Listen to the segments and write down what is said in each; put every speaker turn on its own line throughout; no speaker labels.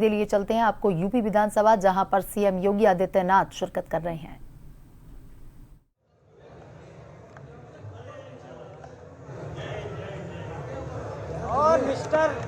लिए चलते हैं आपको यूपी विधानसभा, जहां पर सीएम योगी आदित्यनाथ शिरकत कर रहे हैं।
और मिस्टर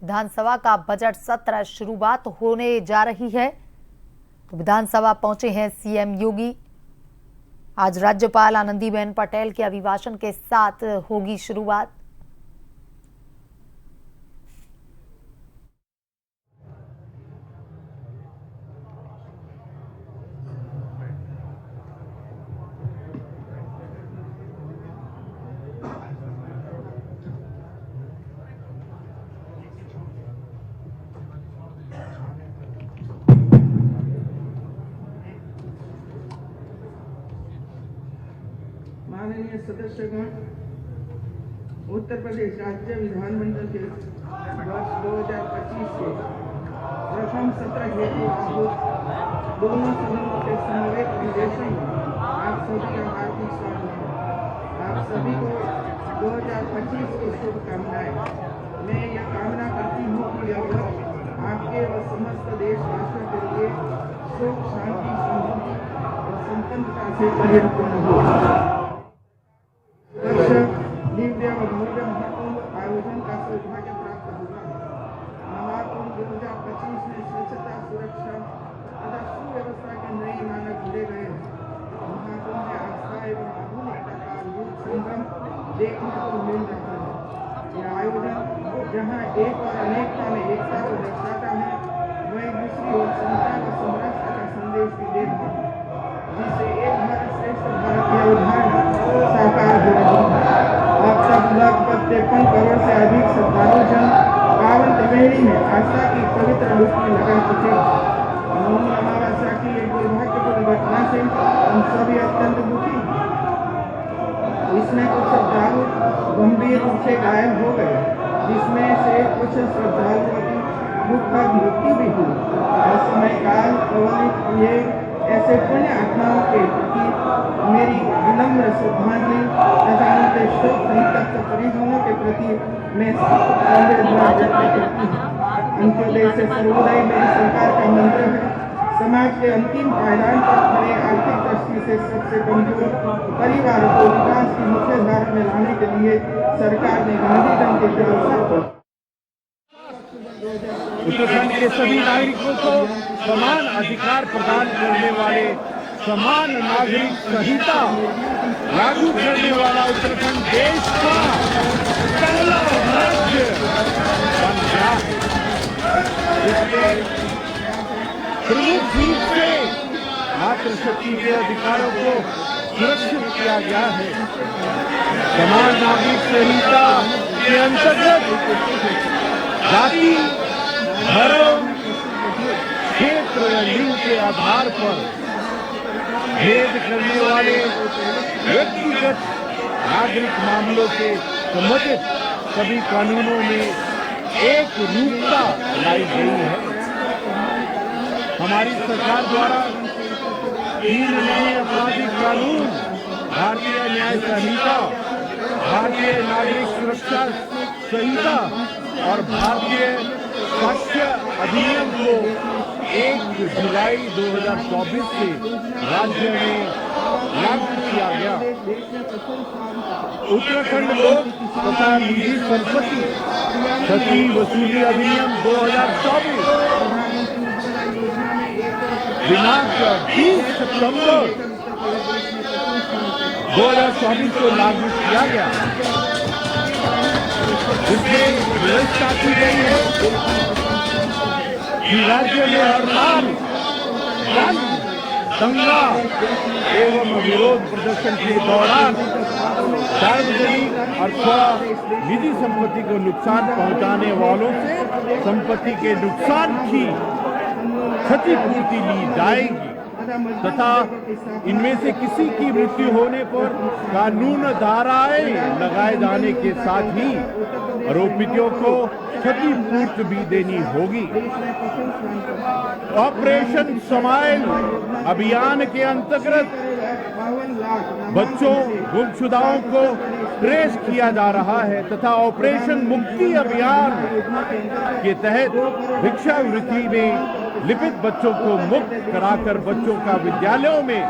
विधानसभा का बजट सत्र शुरुआत होने जा रही है, तो विधानसभा पहुंचे हैं सीएम योगी। आज राज्यपाल आनंदीबेन पटेल के अभिभाषण के साथ होगी शुरुआत।
माननीय सदस्यगण, उत्तर प्रदेश राज्य विधानमंडल के वर्ष 2025 के प्रथम सत्र हेतु आहूत दोनों सदनों के समवेत अधिवेशन में आप सभी का हार्दिक स्वागत है। आप सभी को 2025 की शुभकामनाएं। मैं यह कामना करती हूँ कि यह वर्ष आपके व समस्त देशवासियों के लिए सुख, शांति, समृद्धि और संपन्नता से परिपूर्ण हो। दिव्य और भव्य महाकुंभ आयोजन का सौभाग्य प्राप्त हुआ है। महाकुंभ 2025 में स्वच्छता, सुरक्षा तथा सुव्यवस्था के नए मानक जुड़े गए हैं। महाकुंभ में आस्था एवं आधुनिकता का अद्भुत संगम देखने को मिल रहा है। यह आयोजन जहाँ एक और अनेकता में एकता को दर्शाता है, वहीं दूसरी ओर समता व समरसता का संदेश भी देता है, जिससे एक भारत श्रेष्ठ भारत की अवधारणा साकार हो रही है। अब तक लगभग 53 करोड़ से अधिक श्रद्धालु जन पावन त्रिवेणी में आस्था की पवित्र डुबकी लगा चुके हैं। मौनी अमावस्या की एक दुर्भाग्यपूर्ण घटना से हम सभी अत्यंत दुखी हैं। इसमें कुछ श्रद्धालु गंभीर रूप से घायल हो गए, जिसमें से कुछ श्रद्धालुओं की दुखद मृत्यु भी हुई। समय काल प्रवलित हुए ऐसे पुण्य आत्माओं के प्रति मेरी विनम्र श्रद्धांजलि तथा उनके शोक संतप्त परिजनों के प्रति मैं संवेदना व्यक्त करती हूँ। अंत्योदय से सर्वोदय मेरी सरकार का मंत्र है। समाज के अंतिम पायदान पर खड़े, आर्थिक दृष्टि से सबसे कमजोर परिवारों को विकास की मुख्य धारा में लाने के लिए सरकार ने गांधी जयंती के अवसर पर
उत्तराखंड के सभी नागरिकों को समान अधिकार प्रदान करने वाले समान नागरिक संहिता लागू करने वाला उत्तराखंड देश का पहला राज्य बन गया है। इसमें प्रमुख रूप से मातृशक्ति के अधिकारों को सुरक्षित किया गया है। समान नागरिक संहिता के अंतर्गत जाति, धर्म, क्षेत्र या लिंग के आधार पर भेद करने वाले व्यक्तिगत नागरिक मामलों से संबंधित सभी कानूनों में एक रूपता लाई गई है। हमारी सरकार द्वारा 3 नए आपराधिक कानून, भारतीय न्याय संहिता, भारतीय नागरिक सुरक्षा संहिता और भारतीय साक्ष्य अधिनियम को 1 जुलाई 2024 से राज्य में लागू किया गया। उत्तराखंड लोक तथा निजी संपत्ति क्षति वसूली अधिनियम 2024 दिनांक 20 सितंबर 2024 को लागू किया गया, जिसमें व्यवस्था की गई है कि राज्य में हड़ताल, दंगा एवं विरोध प्रदर्शन के दौरान सार्वजनिक अथवा निजी संपत्ति को नुकसान पहुंचाने वालों से संपत्ति के नुकसान की क्षतिपूर्ति ली जाएगी तथा इनमें से किसी की मृत्यु होने पर कानून धाराएं लगाए जाने के साथ ही आरोपितों को क्षतिपूर्ति भी देनी होगी। ऑपरेशन स्माइल अभियान के अंतर्गत बच्चों गुमशुदाओं को ट्रेस किया जा रहा है तथा ऑपरेशन मुक्ति अभियान के तहत भिक्षावृत्ति में लिपित बच्चों को मुक्त कराकर बच्चों का विद्यालयों में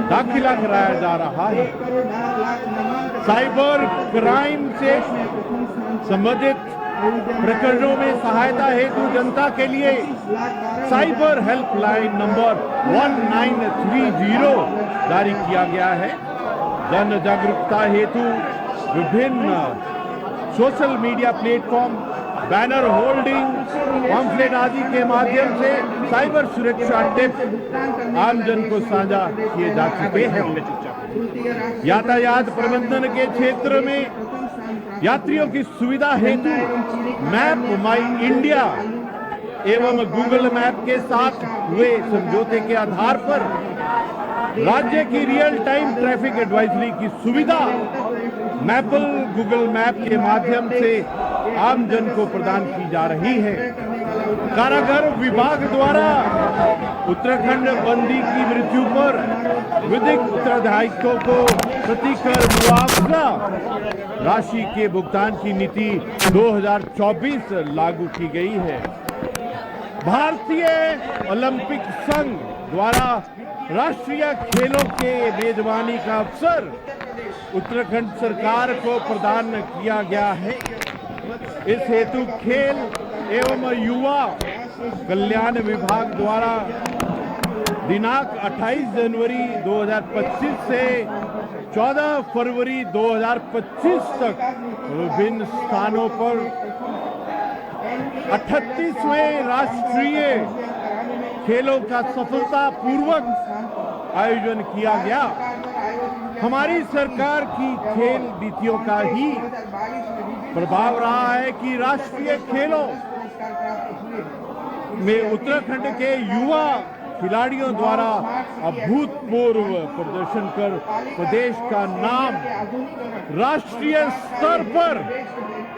दाखिला कराया जा रहा है। साइबर क्राइम से संबंधित प्रकरणों में सहायता हेतु जनता के लिए साइबर हेल्पलाइन नंबर 1930 जारी किया गया है। जन जागरूकता हेतु विभिन्न social media platform, banner holding, pamphlet आदि के माध्यम से साइबर सुरक्षा टिप्स आमजन को साझा किए जा चुके हैं। यातायात प्रबंधन के क्षेत्र में यात्रियों की सुविधा हेतु मैप माई इंडिया एवं गूगल मैप के साथ हुए समझौते के आधार पर राज्य की रियल टाइम ट्रैफिक एडवाइजरी की सुविधा मैपल गूगल मैप के माध्यम से आमजन को प्रदान की जा रही है। कारागार विभाग द्वारा उत्तराखंड बंदी की मृत्यु पर विधिक उत्तरदायित्व को प्रतिकर मुआवजा राशि के भुगतान की नीति 2024 लागू की गई है। भारतीय ओलंपिक संघ द्वारा राष्ट्रीय खेलों के मेजबानी का अवसर उत्तराखंड सरकार को प्रदान किया गया है। इस हेतु खेल एवं युवा कल्याण विभाग द्वारा दिनांक 28 जनवरी 2025 से 14 फरवरी 2025 तक विभिन्न स्थानों पर 38वें राष्ट्रीय खेलों का सफलतापूर्वक आयोजन किया गया। हमारी सरकार की खेल नीतियों का ही प्रभाव रहा है कि राष्ट्रीय खेलों में उत्तराखंड के युवा खिलाड़ियों द्वारा अभूतपूर्व प्रदर्शन कर प्रदेश का नाम राष्ट्रीय स्तर पर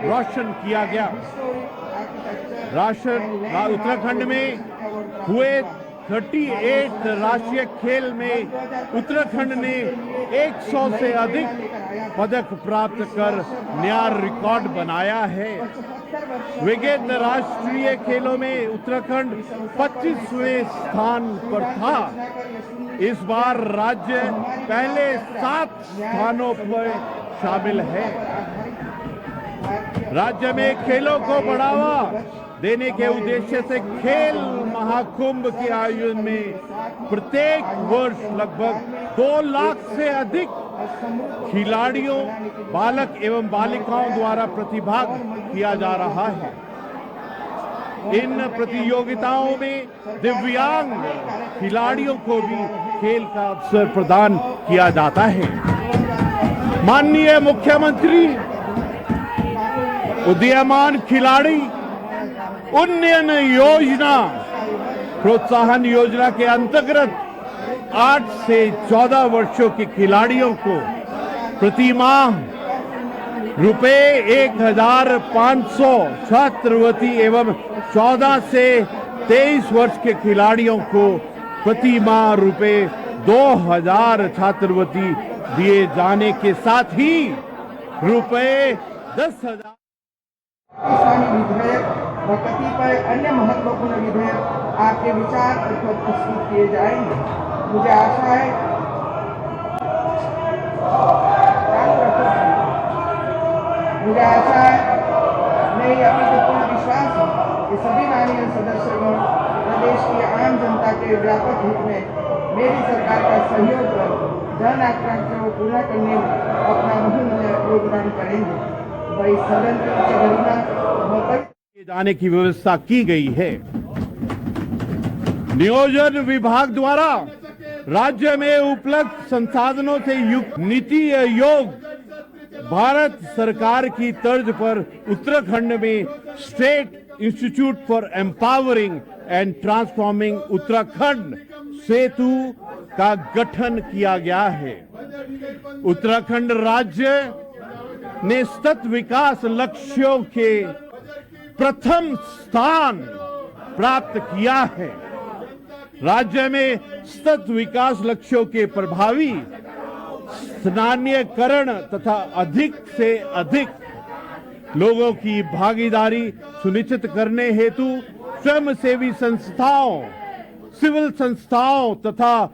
रोशन किया गया। उत्तराखंड में हुए 38 राष्ट्रीय खेल में उत्तराखंड ने 100 से अधिक पदक प्राप्त कर नया रिकॉर्ड बनाया है। विगत राष्ट्रीय खेलों में उत्तराखंड 25वें स्थान पर था। इस बार राज्य पहले 7 स्थानों पर शामिल है। राज्य में खेलों को बढ़ावा देने के उद्देश्य से खेल महाकुंभ के आयोजन में प्रत्येक वर्ष लगभग 2 लाख से अधिक खिलाड़ियों, बालक एवं बालिकाओं द्वारा प्रतिभाग किया जा रहा है। इन प्रतियोगिताओं में दिव्यांग खिलाड़ियों को भी खेल का अवसर प्रदान किया जाता है। माननीय मुख्यमंत्री उदीयमान खिलाड़ी उन्नयन योजना प्रोत्साहन योजना के अंतर्गत 8 से 14 वर्षों के खिलाड़ियों को प्रति माह रुपए 1,500 छात्रवृत्ति एवं 14 से 23 वर्ष के खिलाड़ियों को प्रति माह रुपए 2,000 छात्रवृत्ति दिए जाने के साथ ही रुपए 10,000
किसानी विधेयक व कतिपय अन्य महत्वपूर्ण विधेयक आपके विचार पर प्रस्तुत किए जाएंगे। मुझे आशा है नहीं अभी तो पूर्ण विश्वास है कि सभी माननीय सदस्यों प्रदेश की आम जनता के व्यापक हित में मेरी सरकार का सहयोग कर जन आकांक्षाओं को पूरा करने में अपना बहुमूल्य योगदान करेंगे। वही सदन की गरिमा
जाने की व्यवस्था की गई है। नियोजन विभाग द्वारा राज्य में उपलब्ध संसाधनों से युक्त नीति आयोग भारत सरकार की तर्ज पर उत्तराखंड में state institute for empowering and transforming Uttarakhand SETU का गठन किया गया है। उत्तराखंड राज्य ने सतत विकास लक्ष्यों के प्रथम स्थान प्राप्त किया है। राज्य में सतत विकास लक्ष्यों के प्रभावी स्थानीयकरण तथा अधिक से अधिक लोगों की भागीदारी सुनिश्चित करने हेतु स्वयंसेवी संस्थाओं, सिविल संस्थाओं तथा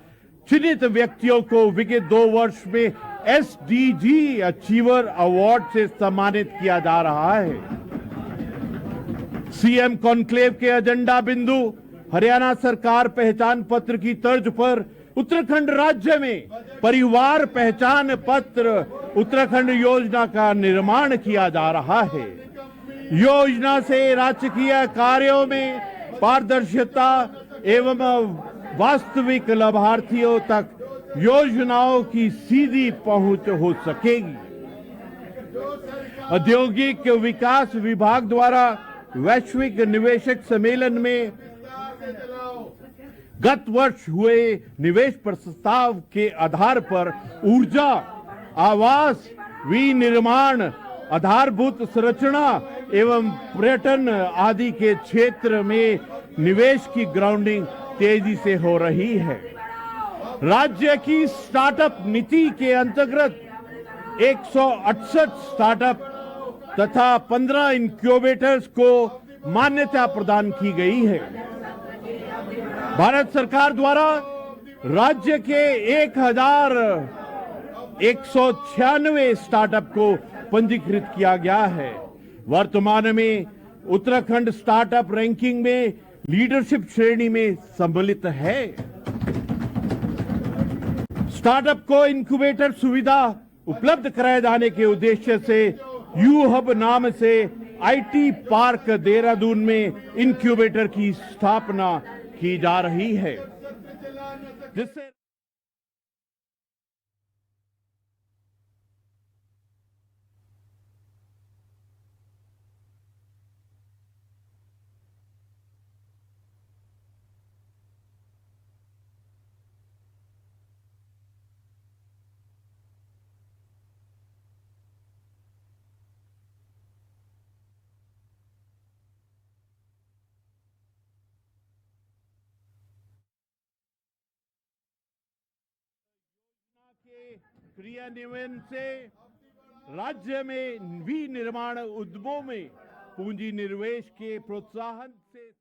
चिन्हित व्यक्तियों को विगत 2 वर्ष में एसडीजी अचीवर अवार्ड से सम्मानित किया जा रहा है। सीएम कॉन्क्लेव के एजेंडा बिंदु हरियाणा सरकार पहचान पत्र की तर्ज पर उत्तराखंड राज्य में परिवार पहचान पत्र उत्तराखंड योजना का निर्माण किया जा रहा है। योजना से राजकीय कार्यों में पारदर्शिता एवं वास्तविक लाभार्थियों तक योजनाओं की सीधी पहुंच हो सकेगी। औद्योगिक विकास विभाग द्वारा वैश्विक निवेशक सम्मेलन में गत वर्ष हुए निवेश प्रस्ताव के आधार पर ऊर्जा, आवास, विनिर्माण, आधारभूत संरचना एवं पर्यटन आदि के क्षेत्र में निवेश की ग्राउंडिंग तेजी से हो रही है। राज्य की स्टार्टअप नीति के अंतर्गत 168 स्टार्टअप तथा 15 इंक्यूबेटर्स को मान्यता प्रदान की गई है। भारत सरकार द्वारा राज्य के 1,196 स्टार्टअप को पंजीकृत किया गया है। वर्तमान में उत्तराखंड स्टार्टअप रैंकिंग में लीडरशिप श्रेणी में सम्मिलित है। स्टार्टअप को इंक्यूबेटर सुविधा उपलब्ध कराए जाने के उद्देश्य से यू हब नाम से आईटी पार्क देहरादून में इंक्यूबेटर की स्थापना की जा रही है, जिससे क्रियान्वयन से राज्य में विनिर्माण उद्यमों में पूंजी निवेश के प्रोत्साहन से